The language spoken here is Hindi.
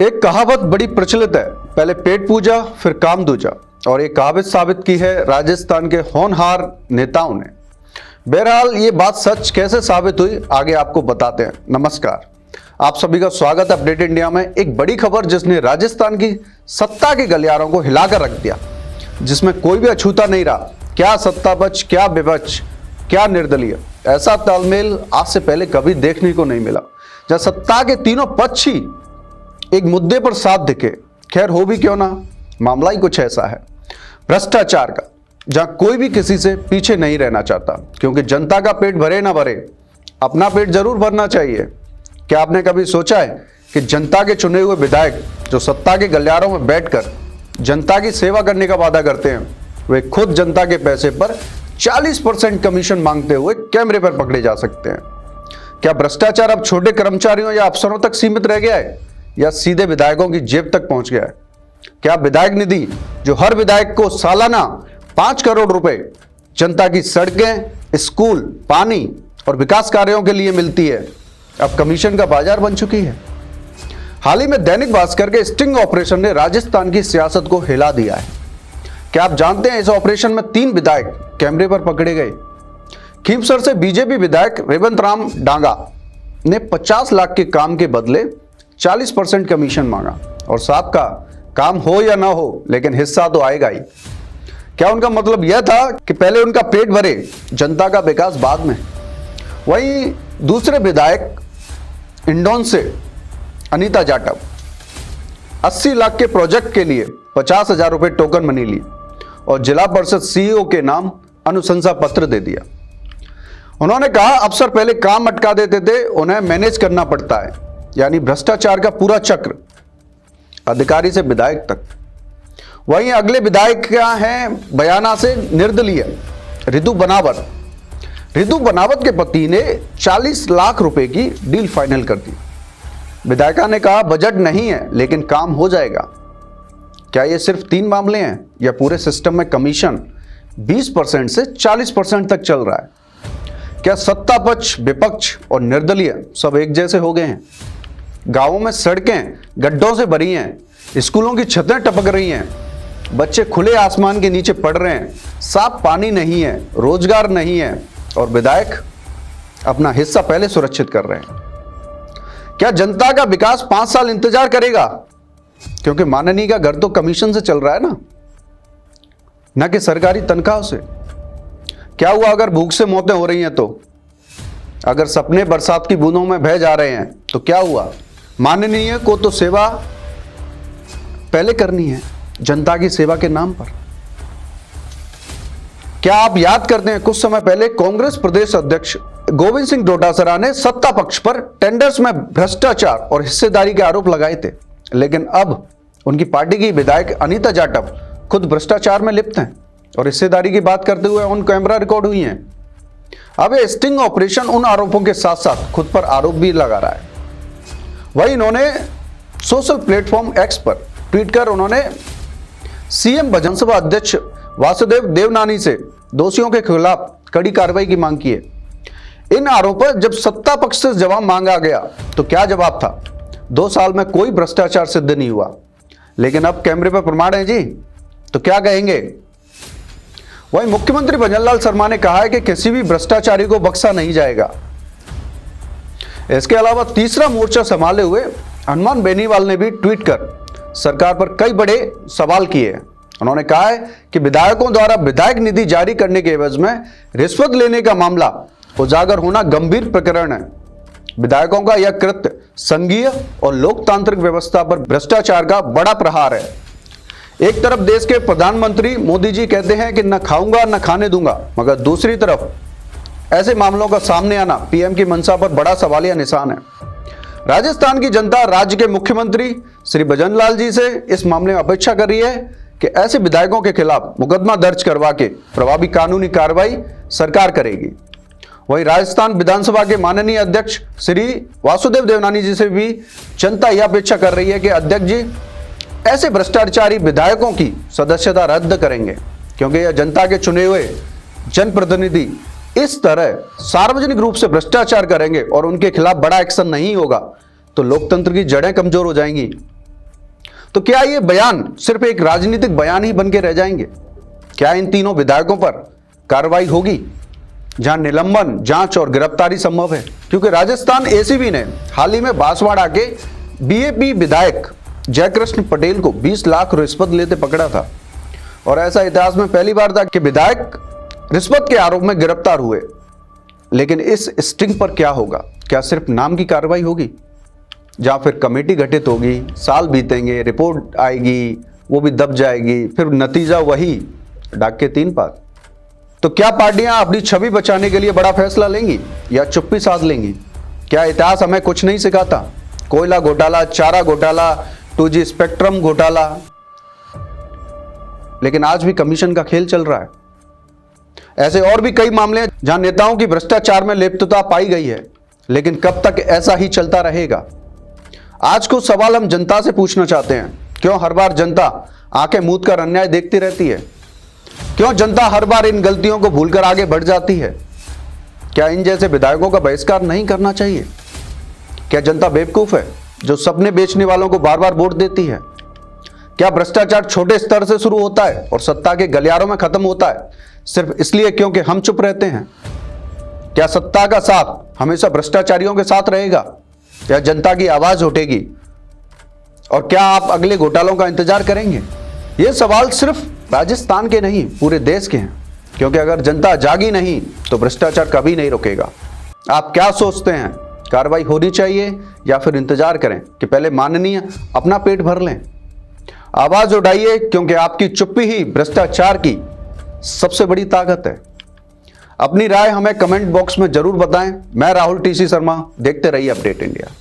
एक कहावत बड़ी प्रचलित है, पहले पेट पूजा फिर काम दूजा, और ये कहावत साबित की है राजस्थान के होनहार नेताओं ने। बहरहाल ये बात सच कैसे साबित हुई, आगे आपको बताते हैं। नमस्कार, आप सभी का स्वागत है अपडेट इंडिया में। एक बड़ी खबर जिसने राजस्थान की सत्ता के गलियारों को हिलाकर रख दिया, जिसमें कोई भी अछूता नहीं रहा। क्या सत्ता पक्ष, क्या विपक्ष, क्या निर्दलीय, ऐसा तालमेल आज से पहले कभी देखने को नहीं मिला, जहां सत्ता के तीनों पक्ष ही एक मुद्दे पर साथ दिखे। खैर हो भी क्यों ना, मामला ही कुछ ऐसा है भ्रष्टाचार का, जहां कोई भी किसी से पीछे नहीं रहना चाहता, क्योंकि जनता का पेट भरे ना भरे, अपना पेट जरूर भरना चाहिए। क्या आपने कभी सोचा है कि जनता के चुने हुए विधायक जो सत्ता के गलियारों में बैठकर जनता की सेवा करने का वादा करते हैं, वे खुद जनता के पैसे पर 40% कमीशन मांगते हुए कैमरे पर पकड़े जा सकते हैं? क्या भ्रष्टाचार अब छोटे कर्मचारियों या अफसरों तक सीमित रह गया है, या सीधे विधायकों की जेब तक पहुंच गया है? क्या विधायक निधि जो हर विधायक को सालाना 5 करोड़ रुपए जनता की सड़कें, स्कूल, पानी और विकास कार्यों के लिए मिलती है, अब कमीशन का बाजार बन चुकी है? हाल ही में दैनिक भास्कर के स्टिंग ऑपरेशन ने राजस्थान की सियासत को हिला दिया है। क्या आप जानते हैं, इस ऑपरेशन में 3 विधायक कैमरे पर पकड़े गए। खींवसर से बीजेपी विधायक रेवंत राम डांगा ने 50 लाख के काम के बदले 40% कमीशन मांगा, और साहब का काम हो या ना हो, लेकिन हिस्सा तो आएगा ही। क्या उनका मतलब यह था कि पहले उनका पेट भरे, जनता का विकास बाद में? वहीं दूसरे विधायक इंदौर से अनीता जाटव 80 लाख के प्रोजेक्ट के लिए 50,000 रुपए टोकन मनी ली और जिला परिषद सीईओ के नाम अनुशंसा पत्र दे दिया। उन्होंने कहा अफसर पहले काम अटका देते थे, उन्हें मैनेज करना पड़ता है। यानी भ्रष्टाचार का पूरा चक्र, अधिकारी से विधायक तक। वहीं अगले विधायक क्या हैं, बयाना से निर्दलीय रितु बनावत। रितु बनावत के पति ने 40 लाख रुपए की डील फाइनल कर दी। विधायिका ने कहा बजट नहीं है लेकिन काम हो जाएगा। क्या ये सिर्फ 3 मामले हैं, या पूरे सिस्टम में कमीशन 20% से 40% तक चल रहा है? क्या सत्ता पक्ष, विपक्ष और निर्दलीय सब एक जैसे हो गए हैं? गांवों में सड़कें गड्ढों से भरी हैं, स्कूलों की छतें टपक रही हैं, बच्चे खुले आसमान के नीचे पढ़ रहे हैं, साफ पानी नहीं है, रोजगार नहीं है, और विधायक अपना हिस्सा पहले सुरक्षित कर रहे हैं। क्या जनता का विकास 5 साल इंतजार करेगा? क्योंकि माननीय का घर तो कमीशन से चल रहा है ना कि सरकारी तनख्वाह से। क्या हुआ अगर भूख से मौतें हो रही हैं तो? अगर सपने बरसात की बूंदों में बह जा रहे हैं तो क्या हुआ? माननीय को तो सेवा पहले करनी है, जनता की सेवा के नाम पर। क्या आप याद करते हैं, कुछ समय पहले कांग्रेस प्रदेश अध्यक्ष गोविंद सिंह डोटासरा ने सत्ता पक्ष पर टेंडर्स में भ्रष्टाचार और हिस्सेदारी के आरोप लगाए थे, लेकिन अब उनकी पार्टी की विधायक अनीता जाटव खुद भ्रष्टाचार में लिप्त हैं और हिस्सेदारी की बात करते हुए ऑन कैमरा रिकॉर्ड हुई हैं। अब ये स्टिंग ऑपरेशन उन आरोपों के साथ साथ खुद पर आरोप भी लगा रहा है। वहीं इन्होंने सोशल प्लेटफॉर्म एक्स पर ट्वीट कर उन्होंने सीएम विधानसभा अध्यक्ष वासुदेव देवनानी से दोषियों के खिलाफ कड़ी कार्रवाई की मांग की है। इन आरोपों पर जब सत्ता पक्ष से जवाब मांगा गया तो क्या जवाब था? 2 साल में कोई भ्रष्टाचार सिद्ध नहीं हुआ, लेकिन अब कैमरे पर प्रमाण है जी, तो क्या कहेंगे? वहीं मुख्यमंत्री भजनलाल शर्मा ने कहा है कि किसी भी भ्रष्टाचारी को बख्शा नहीं जाएगा। इसके अलावा तीसरा मोर्चा संभाले हुए हनुमान बेनीवाल ने भी ट्वीट कर सरकार पर कई बड़े सवाल किए हैं। उन्होंने कहा है कि विधायकों द्वारा विधायक निधि जारी करने के एवज में रिश्वत लेने का मामला उजागर होना गंभीर प्रकरण है। विधायकों का यह कृत्य संघीय और लोकतांत्रिक व्यवस्था पर भ्रष्टाचार का बड़ा प्रहार है। एक तरफ देश के प्रधानमंत्री मोदी जी कहते हैं कि न खाऊंगा न खाने दूंगा, मगर दूसरी तरफ ऐसे मामलों का सामने आना पीएम की मंशा पर बड़ा सवालिया निशान है। राजस्थान की जनता राज्य के मुख्यमंत्री श्री भजनलाल जी से इस मामले में अपेक्षा कर रही है कि ऐसे विधायकों के खिलाफ मुकदमा दर्ज करवा के प्रभावी कानूनी कार्रवाई सरकार करेगी। वहीं राजस्थान विधानसभा के माननीय अध्यक्ष श्री वासुदेव देवनानी जी से भी जनता यह अपेक्षा कर रही है कि अध्यक्ष जी ऐसे भ्रष्टाचारी विधायकों की सदस्यता रद्द करेंगे, क्योंकि यह जनता के चुने हुए जनप्रतिनिधि इस तरह सार्वजनिक रूप से भ्रष्टाचार करेंगे और उनके खिलाफ बड़ा एक्शन नहीं होगा तो लोकतंत्र की जड़ें कमजोर हो जाएंगी। तो क्या ये बयान सिर्फ एक राजनीतिक बयान ही बन के रह जाएंगे? क्या इन तीनों विधायकों पर कार्रवाई होगी जहां निलंबन, जांच और गिरफ्तारी संभव है? क्योंकि राजस्थान एसीबी ने हाल ही में बांसवाड़ा के बीएपी विधायक जयकृष्ण पटेल को 20 लाख रिश्वत लेते पकड़ा था और ऐसा इतिहास में पहली बार था कि विधायक रिश्वत के आरोप में गिरफ्तार हुए। लेकिन इस स्टिंग पर क्या होगा? क्या सिर्फ नाम की कार्रवाई होगी, जहां फिर कमेटी गठित होगी, साल बीतेंगे, रिपोर्ट आएगी, वो भी दब जाएगी, फिर नतीजा वही डाक के 3 पात? तो क्या पार्टियां अपनी छवि बचाने के लिए बड़ा फैसला लेंगी या चुप्पी साध लेंगी? क्या इतिहास हमें कुछ नहीं सिखाता? कोयला घोटाला, चारा घोटाला, 2G स्पेक्ट्रम घोटाला, लेकिन आज भी कमीशन का खेल चल रहा है। ऐसे और भी कई मामले हैं जहां नेताओं की भ्रष्टाचार में लिप्तता पाई गई है, लेकिन कब तक ऐसा ही चलता रहेगा? आज कुछ सवाल हम जनता से पूछना चाहते हैं। क्यों हर बार जनता आंखें मूंद कर अन्याय देखती रहती है? क्यों जनता हर बार इन गलतियों को भूलकर आगे बढ़ जाती है? क्या इन जैसे विधायकों का बहिष्कार नहीं करना चाहिए? क्या जनता बेवकूफ है जो सपने बेचने वालों को बार बार वोट देती है? क्या भ्रष्टाचार छोटे स्तर से शुरू होता है और सत्ता के गलियारों में खत्म होता है सिर्फ इसलिए क्योंकि हम चुप रहते हैं? क्या सत्ता का साथ हमेशा भ्रष्टाचारियों के साथ रहेगा या जनता की आवाज उठेगी? और क्या आप अगले घोटालों का इंतजार करेंगे? ये सवाल सिर्फ राजस्थान के नहीं, पूरे देश के हैं, क्योंकि अगर जनता जागी नहीं तो भ्रष्टाचार कभी नहीं रुकेगा। आप क्या सोचते हैं? कार्रवाई होनी चाहिए या फिर इंतजार करें कि पहले माननीय अपना पेट भर लें? आवाज उठाइए, क्योंकि आपकी चुप्पी ही भ्रष्टाचार की सबसे बड़ी ताकत है। अपनी राय हमें कमेंट बॉक्स में जरूर बताएं। मैं राहुल टीसी शर्मा, देखते रहिए अपडेट इंडिया।